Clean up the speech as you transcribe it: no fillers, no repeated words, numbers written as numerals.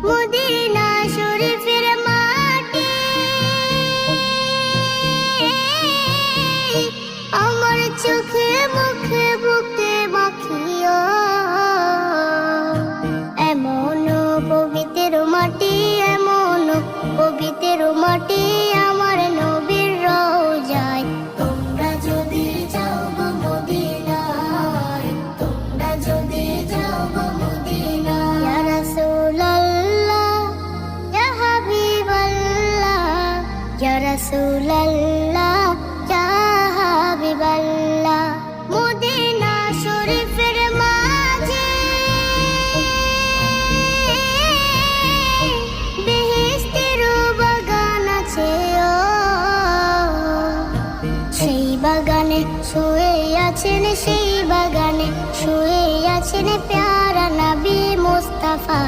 Medina শরীফের মাটি আমার চোখে মুখে বুকে মাখিও। এমন পবিত্র মাটি, এমন পবিত্র মাটি আমার নবীর রওজায়। তোমরা যদি যাও গো মদিনায়, তোমরা যদি যাও গো মদিনায়। ইয়া রাসূলুল্লাহ, ইয়া হাবিবাল্লাহ, ইয়া রাসূলুল্লাহ, ইয়া হাবিবাল্লাহ। মদিনা শরীফের মাঝে বেহেশতের বাগান আছে ও। সেই বাগানে শুয়ে আছেন, সেই বাগানে শুয়ে আছেন প্যারা নবী মুস্তাফা।